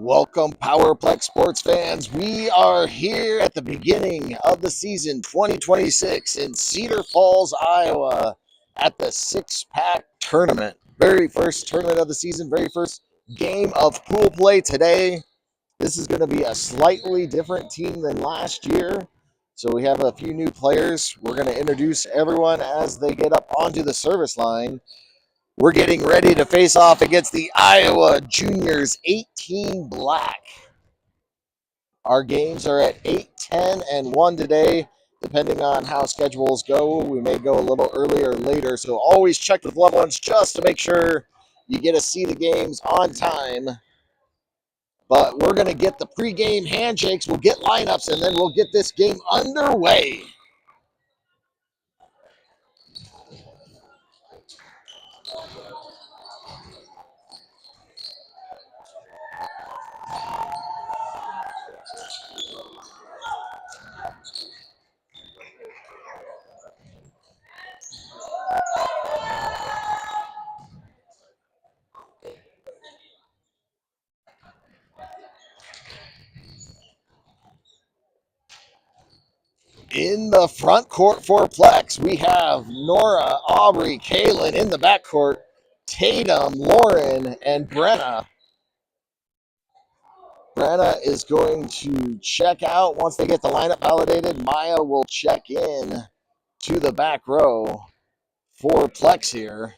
Welcome, Powerplex sports fans. We are here at the beginning of the season 2026 in Cedar Falls, Iowa at the six-pack tournament. Very first tournament of the season, very first game of pool play today. This is going to be a slightly different team than last year. So we have a few new players. We're going to introduce everyone as they get up onto the service line. We're getting ready to face off against the Iowa Juniors 18 Black. Our games are at 8, 10, and 1 today. Depending on how schedules go, we may go a little earlier or later. So always check with loved ones just to make sure you get to see the games on time. But we're going to get the pregame handshakes. We'll get lineups, and then we'll get this game underway. In the front court for Plex, we have Nora, Aubrey, Kaylin. In the back court, Tatum, Lauren, and Brenna. Brenna is going to check out once they get the lineup validated. Maya will check in to the back row for Plex here.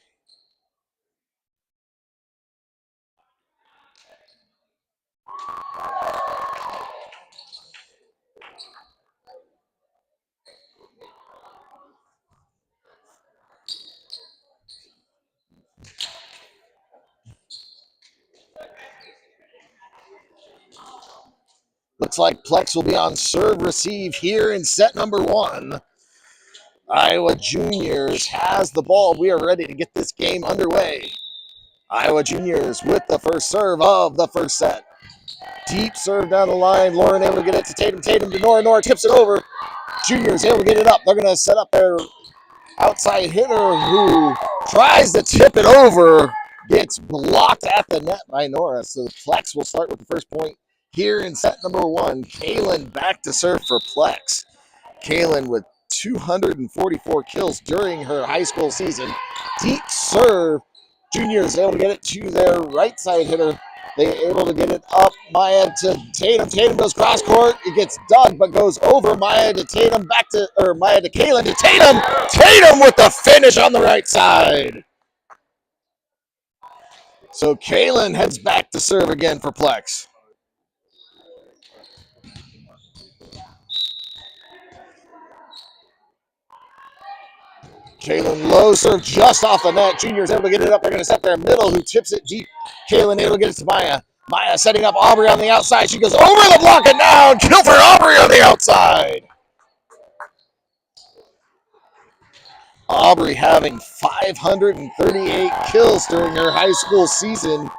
Looks like Plex will be on serve receive here in set number 1. Iowa Juniors has the ball. We are ready to get this game underway. Iowa Juniors with the first serve of the first set. Deep serve down the line. Lauren able to get it to Tatum. Tatum to Nora. Nora tips it over. Juniors able to get it up. They're going to set up their outside hitter who tries to tip it over. Gets blocked at the net by Nora. So Plex will start with the first point here in set number 1. Kaylin back to serve for Plex. Kaylin with 244 kills during her high school season. Deep serve. Juniors able to get it to their right side hitter. They able to get it up. Maya to Tatum. Tatum goes cross court. It gets dug, but goes over. Maya to Tatum. Maya to Kaylin to Tatum. Tatum with the finish on the right side. So Kaylin heads back to serve again for Plex. Kaylin low serve just off the net. Junior's able to get it up. They're going to set their middle, who tips it deep. Kaylin able to get it to Maya. Maya setting up Aubrey on the outside. She goes over the block and down. Kill for Aubrey on the outside. Aubrey having 538 kills during her high school season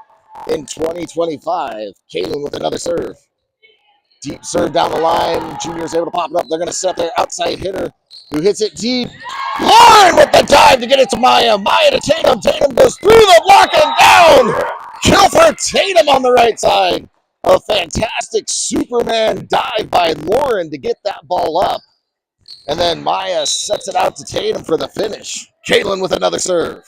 in 2025. Kaylin with another serve. Deep serve down the line. Junior's able to pop it up. They're going to set up their outside hitter who hits it deep. Lauren with the dive to get it to Maya. Maya to Tatum. Tatum goes through the block and down. Kill for Tatum on the right side. A fantastic Superman dive by Lauren to get that ball up. And then Maya sets it out to Tatum for the finish. Kaylin with another serve.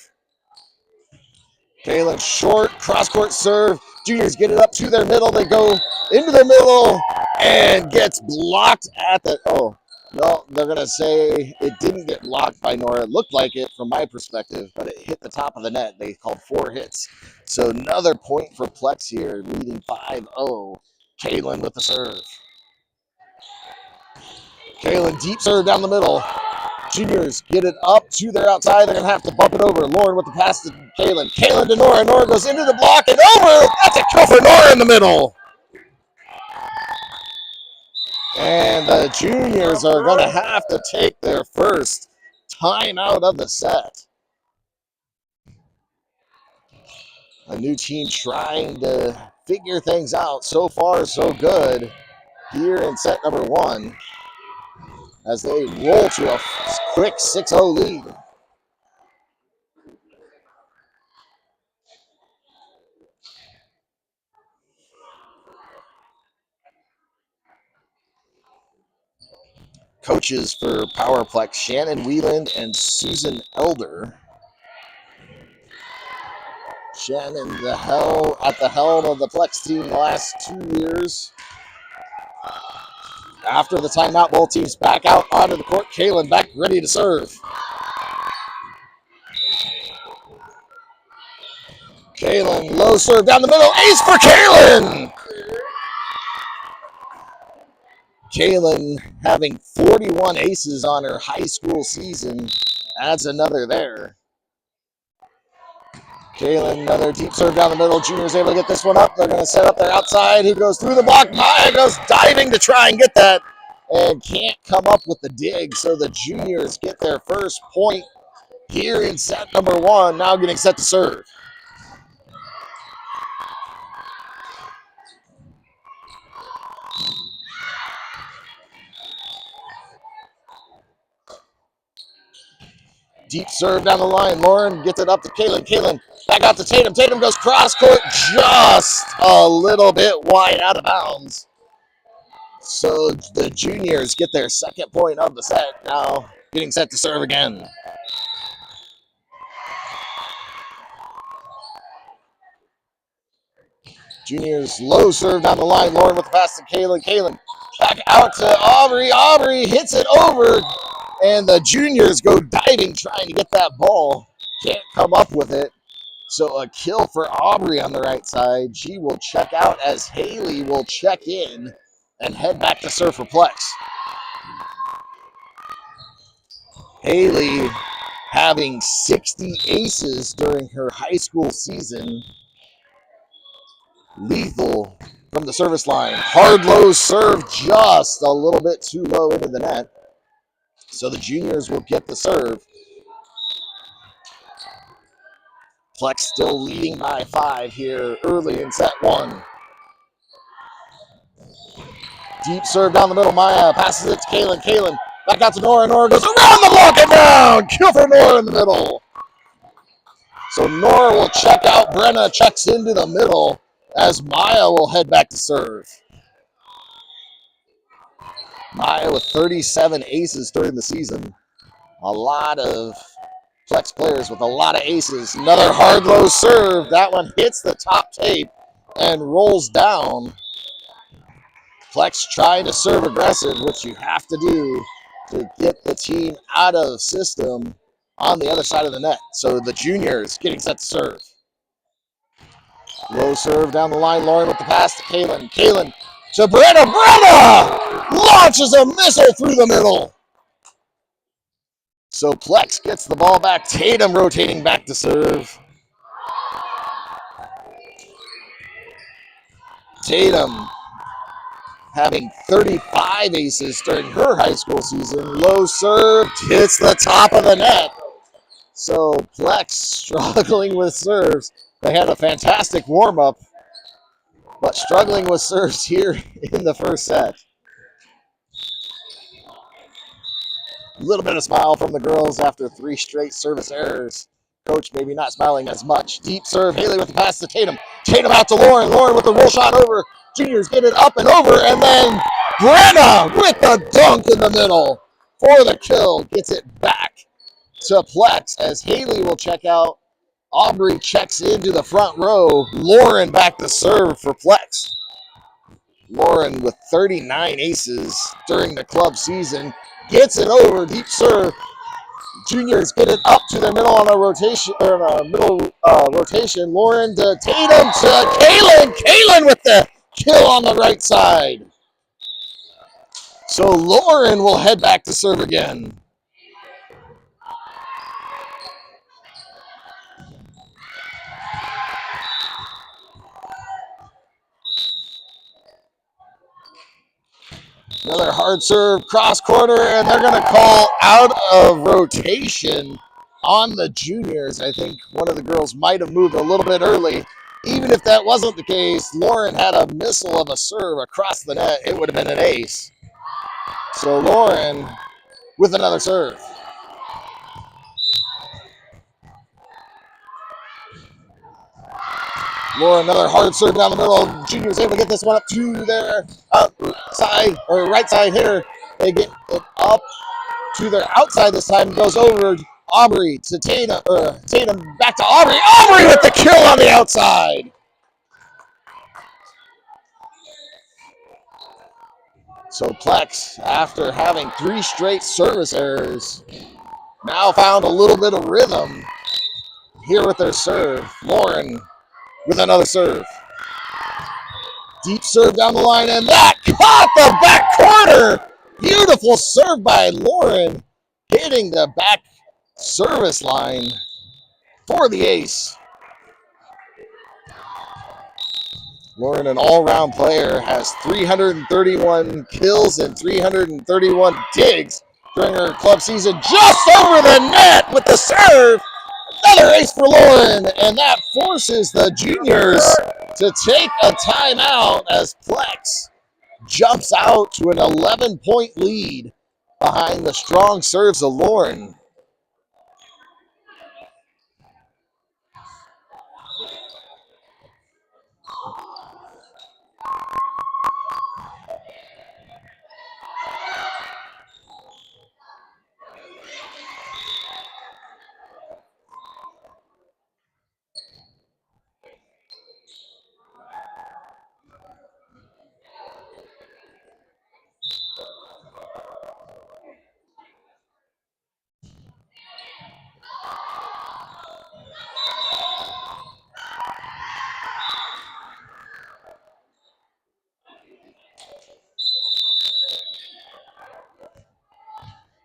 Kaylin short, cross-court serve. Juniors get it up to their middle. They go into their middle and gets blocked at the... Oh, no, they're going to say it didn't get blocked by Nora. It looked like it from my perspective, but it hit the top of the net. They called 4 hits. So another point for Plex here, leading 5-0. Kaylin with the serve. Kaylin deep serve down the middle. Juniors get it up to their outside. They're going to have to bump it over. Lauren with the pass to Kaylin. Kaylin to Nora. Nora goes into the block and over. That's a kill for Nora in the middle. And the Juniors are going to have to take their first timeout of the set. A new team trying to figure things out. So far, so good here in set number 1 as they roll to a quick 6-0 lead. coaches for Powerplex, Shannon Wieland and Susan Elder. Shannon at the helm of the Plex team the last 2 years. After the timeout, both teams back out onto the court. Kaylin back ready to serve. Kaylin, low serve down the middle. Ace for Kaylin! Kaylin having 41 aces on her high school season. Adds another there. Kaylin, another deep serve down the middle. Junior's able to get this one up. They're going to set up their outside. Who goes through the block? Maya goes diving to try and get that and can't come up with the dig. So the juniors get their first point here in set number 1. Now getting set to serve. Deep serve down the line. Lauren gets it up to Kaylin. Kaylin back out to Tatum. Tatum goes cross court just a little bit wide out of bounds. So the juniors get their second point of the set. Now getting set to serve again. Juniors low serve down the line. Lauren with the pass to Kaylin. Kaylin back out to Aubrey. Aubrey hits it over. And the juniors go diving trying to get that ball. Can't come up with it. So a kill for Aubrey on the right side. She will check out as Haley will check in and head back to serve for Plex. Haley having 60 aces during her high school season. Lethal from the service line. Hard low serve just a little bit too low into the net. So the juniors will get the serve. Plex still leading by 5 here early in set 1. Deep serve down the middle. Maya passes it to Kaylin. Kaylin back out to Nora. Nora goes around the block and down. Kill for Nora in the middle. So Nora will check out. Brenna checks into the middle as Maya will head back to serve. Maya with 37 aces during the season. A lot of Plex players with a lot of aces. Another hard low serve. That one hits the top tape and rolls down. Plex trying to serve aggressive, which you have to do to get the team out of system on the other side of the net. So the juniors getting set to serve. Low serve down the line. Lauren with the pass to Kaylin. Kaylin to Brenna. Brenna launches a missile through the middle. So Plex gets the ball back. Tatum rotating back to serve. Tatum having 35 aces during her high school season. Low serve hits the top of the net. So Plex struggling with serves. They had a fantastic warm-up, but struggling with serves here in the first set. A little bit of smile from the girls after 3 straight service errors. Coach maybe not smiling as much. Deep serve. Haley with the pass to Tatum. Tatum out to Lauren. Lauren with the roll shot over. Juniors get it up and over. And then Brenna with the dunk in the middle for the kill. Gets it back to Plex as Haley will check out. Aubrey checks into the front row. Lauren back to serve for Plex. Lauren with 39 aces during the club season. Gets it over. Deep serve. Juniors get it up to the middle on a rotation, rotation. Lauren to Tatum to Kaylin. Kaylin with the kill on the right side. So Lauren will head back to serve again. Another hard serve, cross corner, and they're going to call out of rotation on the juniors. I think one of the girls might have moved a little bit early. Even if that wasn't the case, Lauren had a missile of a serve across the net. It would have been an ace. So Lauren with another serve. Lauren, another hard serve down the middle. Junior's able to get this one up to their side or right side hitter. They get it up to their outside this time. Goes over Aubrey to Tatum. Tatum back to Aubrey. Aubrey with the kill on the outside. So Plex, after having 3 straight service errors, now found a little bit of rhythm here with their serve. Lauren with another serve. Deep serve down the line, and that caught the back corner. Beautiful serve by Lauren, hitting the back service line for the ace. Lauren, an all-round player, has 331 kills and 331 digs during her club season, just over the net with the serve. Another ace for Lauren, and that forces the juniors to take a timeout as Plex jumps out to an 11-point lead behind the strong serves of Lauren.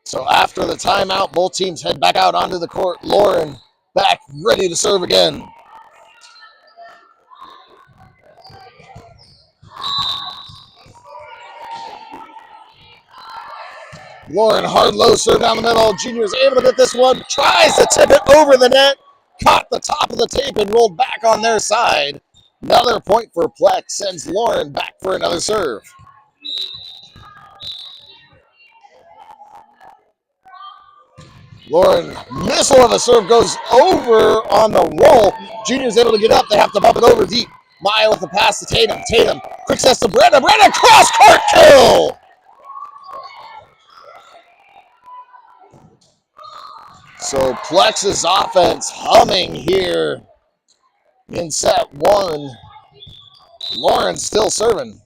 So after the timeout, both teams head back out onto the court. Lauren back ready to serve again. Lauren, hard low serve down the middle. Junior is able to get this one. Tries to tip it over the net. Caught the top of the tape and rolled back on their side. Another point for Plex sends Lauren back for another serve. Lauren, missile of a serve goes over on the roll. Junior's able to get up. They have to bump it over deep. Maya with the pass to Tatum. Tatum, quick sets to Brenna. Brenna, cross-court kill! So Plex's offense humming here in set 1. Lauren still serving.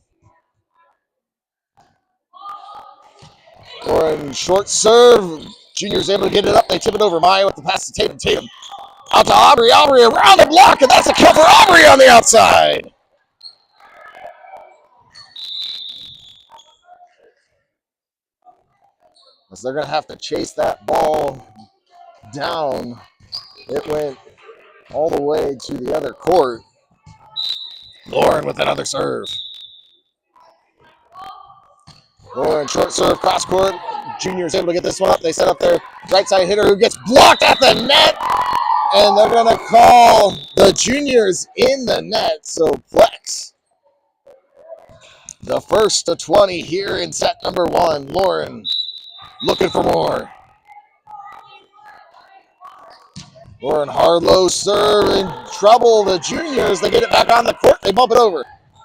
Lauren, short serve. Junior's able to get it up. They tip it over. Maya with the pass to Tatum. Tatum out to Aubrey. Aubrey around the block, and that's a kill for Aubrey on the outside. As they're going to have to chase that ball down. It went all the way to the other court. Lauren with another serve. Lauren, short serve, cross court. Junior's able to get this one up. They set up their right side hitter who gets blocked at the net. And they're going to call the juniors in the net. So Plex, the first to 20 here in set number 1. Lauren looking for more. Lauren, hard low serve in trouble. The juniors, they get it back on the court. They bump it over.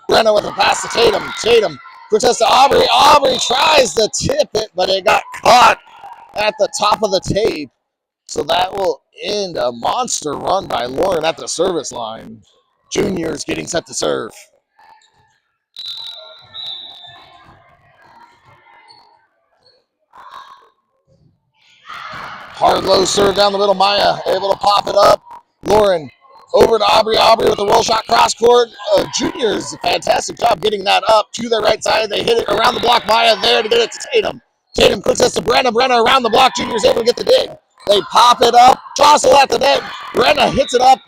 Brenna with a pass to Tatum. Tatum, quick test to Aubrey. Aubrey tries to tip it, but it got caught at the top of the tape. So that will end a monster run by Lauren at the service line. Juniors getting set to serve. Hard low serve down the middle. Maya able to pop it up. Lauren over to Aubrey. Aubrey with a roll shot cross court. Juniors, fantastic job getting that up to their right side. They hit it around the block. Maya there to get it to Tatum. Tatum quick sets to Brenna. Brenna around the block. Juniors able to get the dig. They pop it up. Jostle at the net. Brenna hits it up.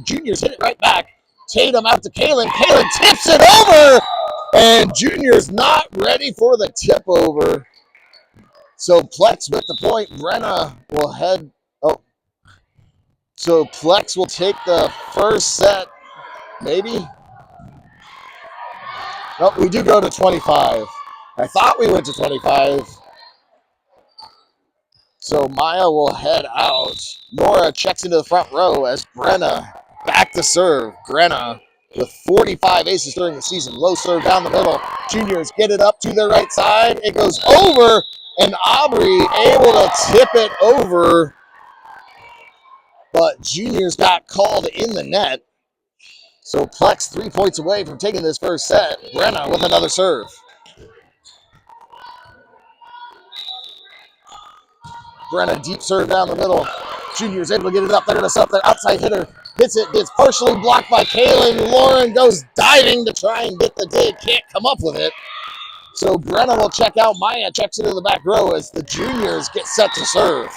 Juniors hit it right back. Tatum out to Kaylin. Kaylin tips it over. And Juniors not ready for the tip over. So Plex with the point. Brenna will head. Oh. So Plex will take the first set. Maybe. Nope, we do go to 25. I thought we went to 25. So Maya will head out. Nora checks into the front row as Brenna back to serve. Brenna with 45 aces during the season. Low serve down the middle. Juniors get it up to their right side. It goes over, and Aubrey able to tip it over, but Juniors got called in the net. So Plex 3 points away from taking this first set. Brenna with another serve. Brenna deep serve down the middle. Junior's able to get it up. They're going to set up their outside hitter. Hits it. Gets partially blocked by Kaylin. Lauren goes diving to try and get the dig. Can't come up with it. So Brenna will check out. Maya checks into the back row as the juniors get set to serve.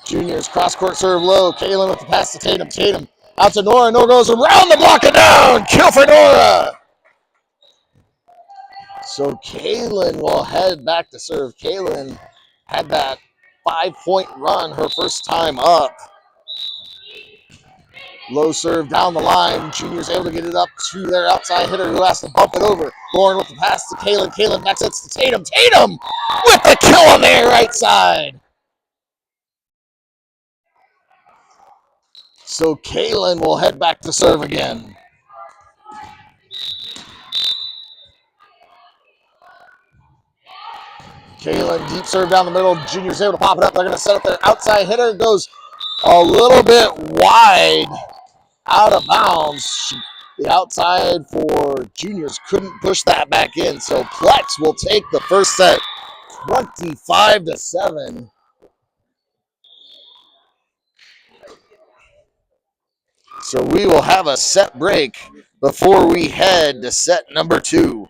Juniors cross-court serve low. Kaylin with the pass to Tatum. Tatum out to Nora. Nora goes around the block and down. Kill for Nora. So Kaylin will head back to serve. Kaylin had that 5-point run her first time up. Low serve down the line. Junior's able to get it up to their outside hitter who has to bump it over. Lauren with the pass to Kaylin. Kaylin next hits to Tatum. Tatum with the kill on their right side. So Kaylin will head back to serve again. Kaylin deep serve down the middle. Junior's able to pop it up. They're going to set up their outside hitter. Goes a little bit wide, out of bounds. The outside for Juniors couldn't push that back in. So Plex will take the first set 25-7. So we will have a set break before we head to set number 2.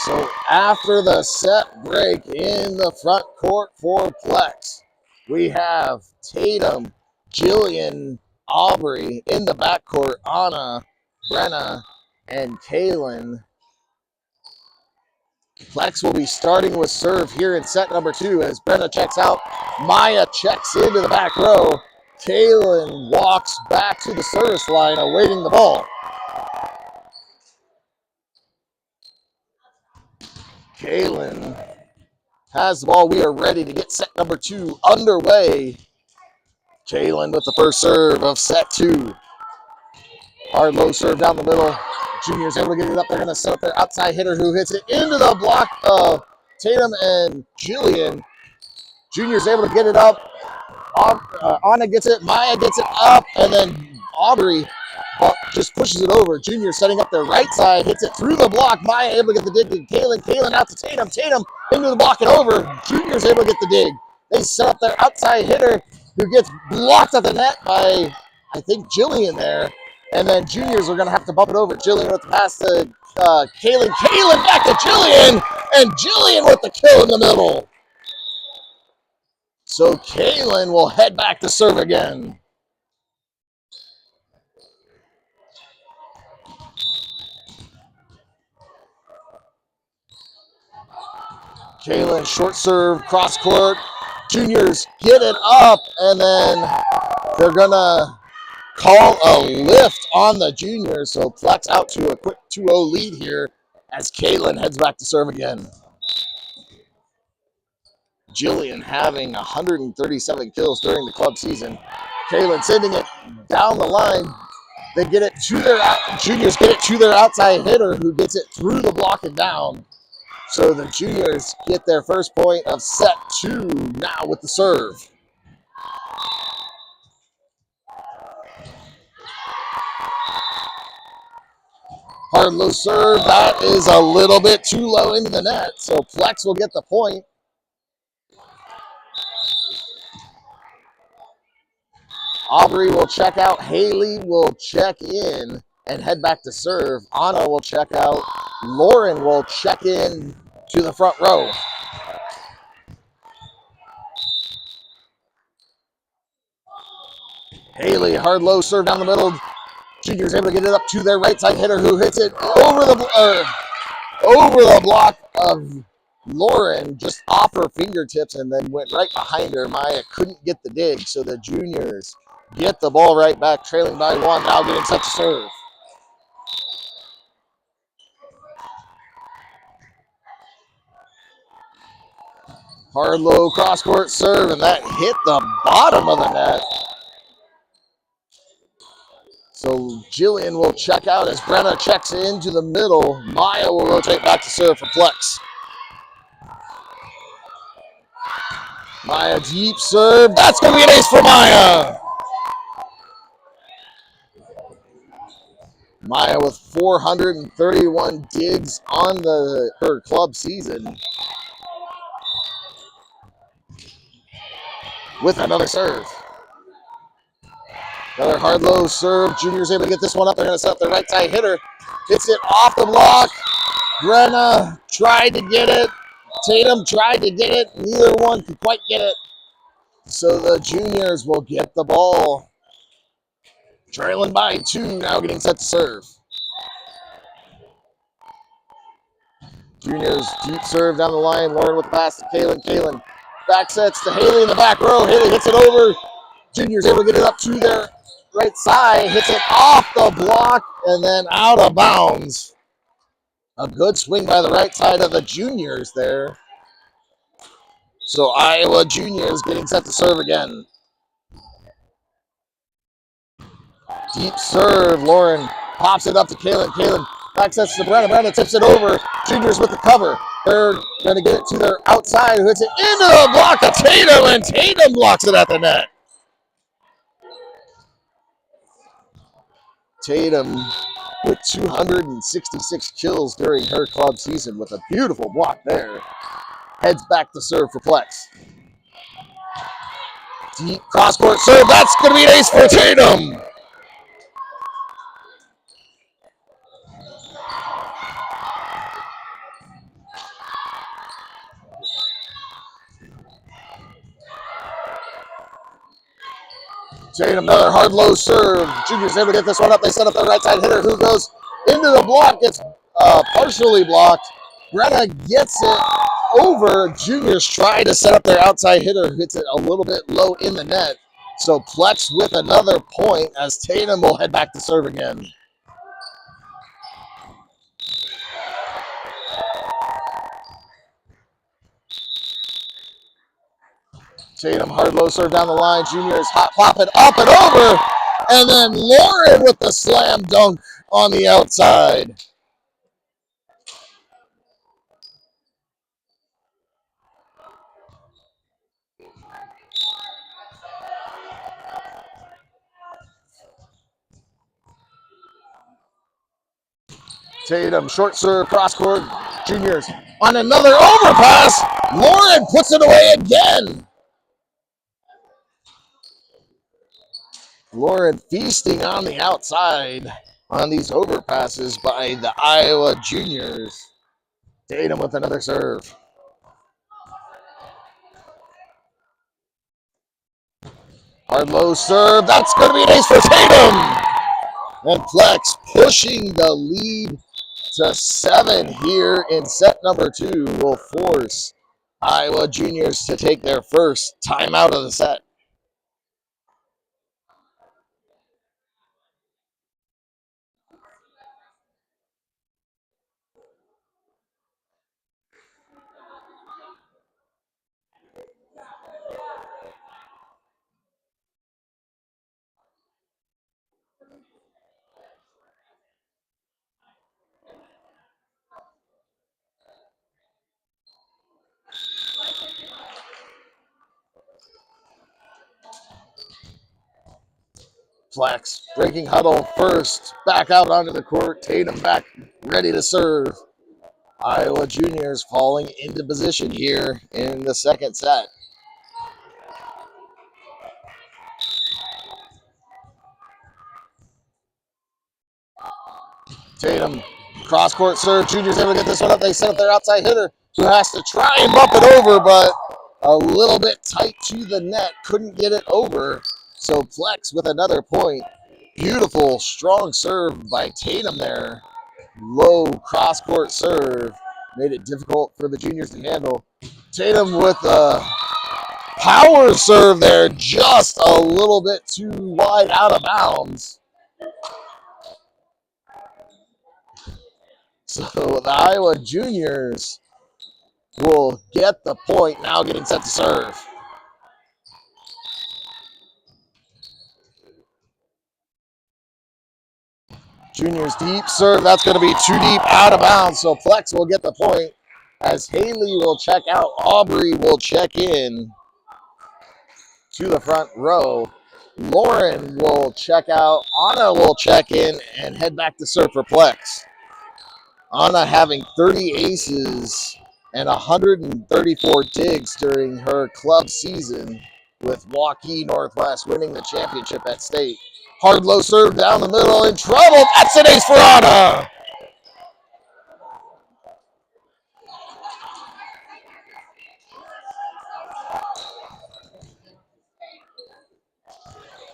So after the set break in the front court for Plex, we have Tatum, Jillian, Aubrey in the backcourt, Anna, Brenna, and Kaylin Flex will be starting with serve here in set number 2 as Brenna checks out. Maya checks into the back row. Kaylin walks back to the service line awaiting the ball. Kaylin has the ball. We are ready to get set number 2 underway. Kaylin with the first serve of set 2. Hard low serve down the middle. Junior's able to get it up. They're going to set up their outside hitter who hits it into the block of Tatum and Jillian. Junior's able to get it up. Anna gets it. Maya gets it up. And then Aubrey just pushes it over. Junior setting up their right side. Hits it through the block. Maya able to get the dig to Kaylin. Kaylin out to Tatum. Tatum into the block and over. Junior's able to get the dig. They set up their outside hitter who gets blocked at the net by, I think, Jillian there. And then juniors are going to have to bump it over. Jillian with the pass to Kaylin. Kaylin back to Jillian. And Jillian with the kill in the middle. So Kaylin will head back to serve again. Kaylin, short serve, cross court. Juniors get it up, and then they're going to call a lift on the juniors. So Flex out to a quick 2-0 lead here as Kaylin heads back to serve again. Jillian having 137 kills during the club season. Kaylin sending it down the line. They get it to their juniors get it to their outside hitter who gets it through the block and down. So the juniors get their first point of set 2 now with the serve. Hard low serve. That is a little bit too low into the net. So Flex will get the point. Aubrey will check out. Haley will check in and head back to serve. Anna will check out. Lauren will check in to the front row. Haley, hard low serve down the middle. Junior's able to get it up to their right side hitter who hits it over the block of Lauren, just off her fingertips, and then went right behind her. Maya couldn't get the dig, so the juniors get the ball right back, trailing by 1, now getting set to serve. Hard low cross court serve, and that hit the bottom of the net. So Jillian will check out as Brenna checks into the middle. Maya will rotate back to serve for Flex. Maya deep serve. That's going to be an ace for Maya. Maya with 431 digs on her club season. With another serve. Another hard low serve. Junior's able to get this one up. They're going to set up their right side hitter. Hits it off the block. Brenna tried to get it. Tatum tried to get it. Neither one could quite get it. So the juniors will get the ball. Trailing by 2, now getting set to serve. Juniors deep serve down the line. Lauren with the pass to Kaylin. Kaylin back sets to Haley in the back row. Haley hits it over. Juniors able to get it up to their right side. Hits it off the block and then out of bounds. A good swing by the right side of the juniors there. So Iowa juniors getting set to serve again. Deep serve. Lauren pops it up to Kaylin. Kaylin back sets to Brenna. Brenna tips it over. Juniors with the cover. They're going to get it to their outside, who hits it into the block of Tatum, and Tatum blocks it at the net. Tatum with 266 kills during her club season with a beautiful block there. Heads back to serve for Flex. Deep cross-court serve. That's going to be an ace for Tatum. Tatum, another hard low serve. Junior's able to get this one up. They set up the right side hitter who goes into the block. Gets partially blocked. Brenna gets it over. Juniors try to set up their outside hitter, hits it a little bit low in the net. So Plex with another point as Tatum will head back to serve again. Tatum hard low serve down the line. Juniors hot pop it up and over. And then Lauren with the slam dunk on the outside. Tatum, short serve, cross court. Juniors on another overpass. Lauren puts it away again. Lauren feasting on the outside on these overpasses by the Iowa Juniors. Tatum with another serve. Hard low serve. That's going to be an ace for Tatum. And Plex pushing the lead to 7 here in set number 2 will force Iowa Juniors to take their first timeout of the set. Flex breaking huddle first, back out onto the court. Tatum back, ready to serve. Iowa Juniors falling into position here in the second set. Tatum, cross court serve. Juniors able to get this one up. They set up their outside hitter who has to try and bump it over, but a little bit tight to the net. Couldn't get it over. So Plex with another point. Beautiful, strong serve by Tatum there. Low cross court serve made it difficult for the Juniors to handle. Tatum with a power serve there, just a little bit too wide out of bounds. So the Iowa Juniors will get the point, now getting set to serve. Juniors deep serve, that's going to be too deep out of bounds, so Plex will get the point as Haley will check out. Aubrey will check in to the front row. Lauren will check out. Anna will check in and head back to serve for Plex. Anna having 30 aces and 134 digs during her club season, with Waukee Northwest winning the championship at state. Hard low serve down the middle, in trouble. That's an ace for Anna.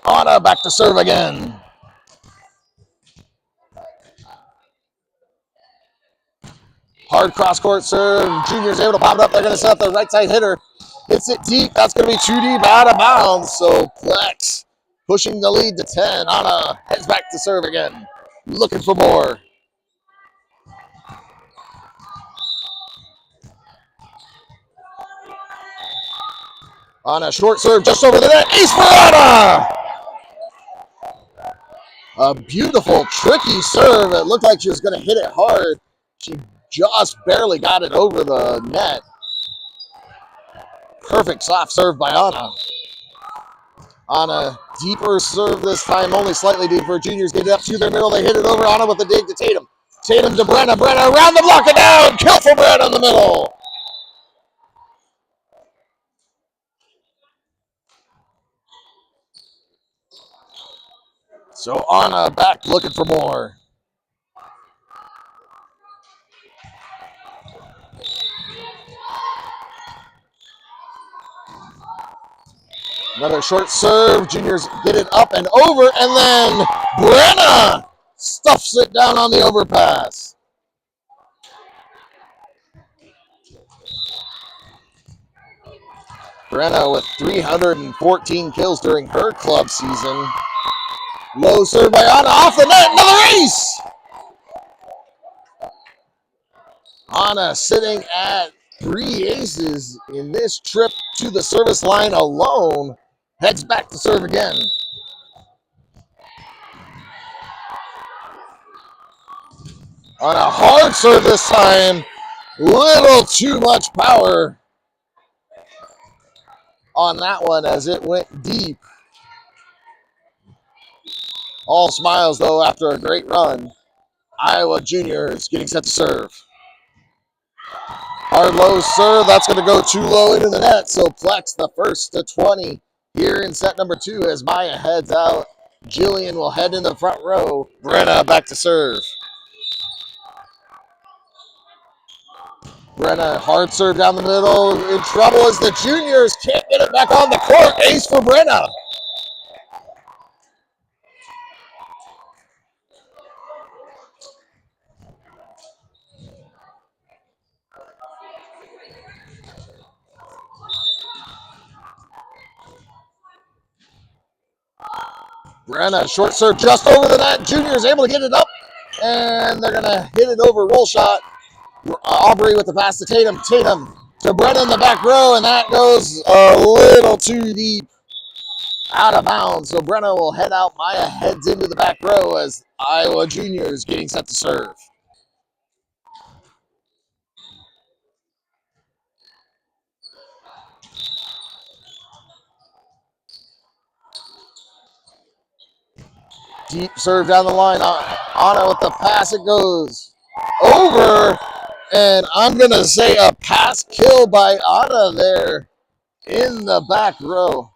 Anna back to serve again. Hard cross court serve. Juniors able to pop it up. They're going to set up the right side hitter. Hits it deep. That's going to be too deep out of bounds. So Plex pushing the lead to 10. Anna heads back to serve again. Looking for more. Anna short serve just over the net. Ace for Anna. A beautiful, tricky serve. It looked like she was going to hit it hard. She just barely got it over the net. Perfect soft serve by Anna. Anna, deeper serve this time, only slightly deeper. Juniors get it up to their middle. They hit it over. Anna with the dig to Tatum. Tatum to Brenna. Brenna around the block and down. Kill for Brenna in the middle. So Anna back looking for more. Another short serve. Juniors get it up and over, and then Brenna stuffs it down on the overpass. Brenna with 314 kills during her club season. Low serve by Anna off the net. Another ace! Anna sitting at 3 aces in this trip to the service line alone. Heads back to serve again. On a hard serve this time. Little too much power on that one as it went deep. All smiles, though, after a great run. Iowa Juniors getting set to serve. Hard low serve, that's going to go too low into the net. So Plex the first to 20 here in set number 2 as Maya heads out. Jillian will head in the front row. Brenna back to serve. Brenna, hard serve down the middle. In trouble as the Juniors can't get it back on the court. Ace for Brenna. Brenna, short serve just over the net. Juniors able to get it up, and they're going to hit it over. Roll shot. Aubrey with the pass to Tatum. Tatum to Brenna in the back row, and that goes a little too deep out of bounds. So Brenna will head out. Maya heads into the back row as Iowa Juniors getting set to serve. Deep serve down the line. Anna with the pass. It goes over. And I'm going to say a pass kill by Anna there in the back row.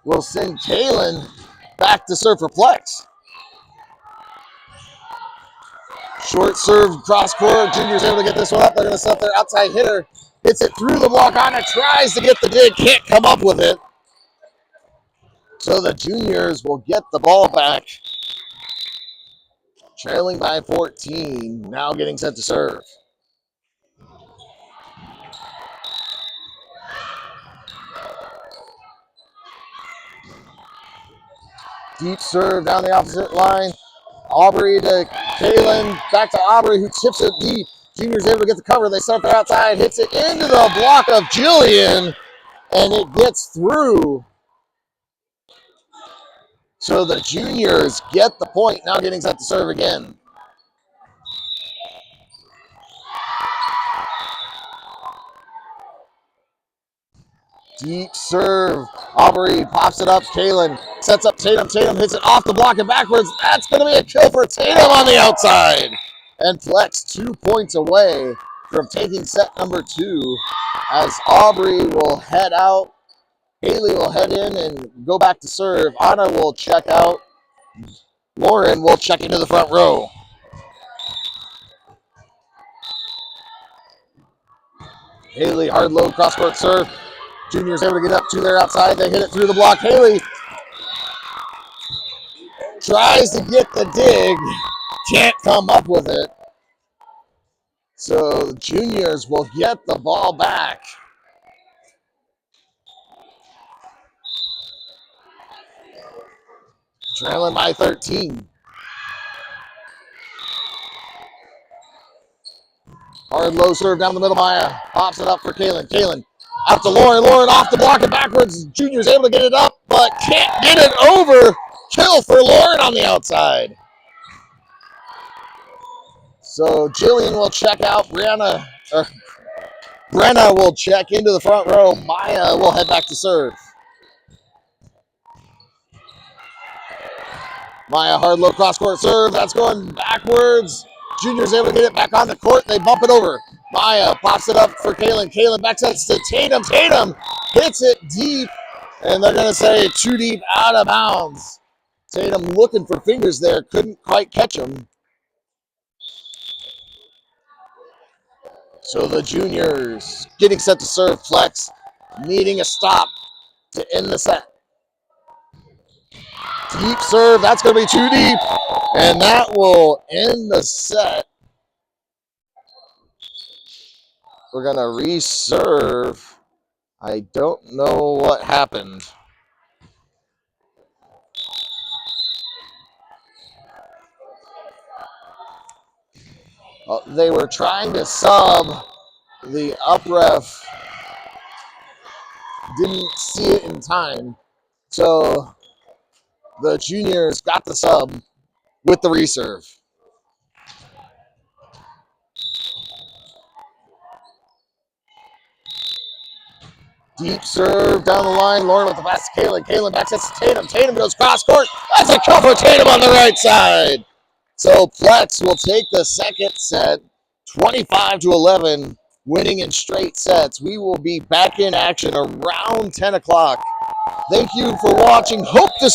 We'll send Kaylin back to serve for Plex. Short serve, cross court. Junior's able to get this one up. They're going to set their outside hitter. Hits it through the block. Anna tries to get the dig. Can't come up with it. So the Juniors will get the ball back. Trailing by 14. Now getting set to serve. Deep serve down the opposite line. Aubrey to Kaylin. Back to Aubrey who tips it deep. Junior's able to get the cover. They set their outside. Hits it into the block of Jillian. And it gets through. So the Juniors get the point. Now getting set to serve again. Deep serve. Aubrey pops it up. Kaylin sets up Tatum. Tatum hits it off the block and backwards. That's going to be a kill for Tatum on the outside. And Plex 2 points away from taking set number 2 as Aubrey will head out. Haley will head in and go back to serve. Anna will check out. Lauren will check into the front row. Haley, hard low cross court serve. Junior's able to get up to their outside. They hit it through the block. Haley tries to get the dig. Can't come up with it. So the Juniors will get the ball back. Trailing by 13. Hard low serve down the middle. Maya pops it up for Kaylin. Kaylin out to Lauren. Lauren off the block and backwards. Junior's able to get it up, but can't get it over. Kill for Lauren on the outside. So Jillian will check out. Brenna will check into the front row. Maya will head back to serve. Maya hard low cross court serve. That's going backwards. Junior's able to get it back on the court. They bump it over. Maya pops it up for Kaylin. Kaylin back sets to Tatum. Tatum hits it deep. And they're going to say too deep, out of bounds. Tatum looking for fingers there. Couldn't quite catch him. So the Juniors getting set to serve. Plex needing a stop to end the set. Deep serve. That's going to be too deep. And that will end the set. We're going to reserve I don't know what happened. They were trying to sub. The up ref didn't see it in time. So the juniors got the sub with the reserve. Deep serve down the line. Lauren with the pass to Kaylin. Kaylin backs it to Tatum. Tatum goes cross court. That's a kill for Tatum on the right side. So Plex will take the second set, 25-11, winning in straight sets. We will be back in action around 10 o'clock. Thank you for watching. Hope to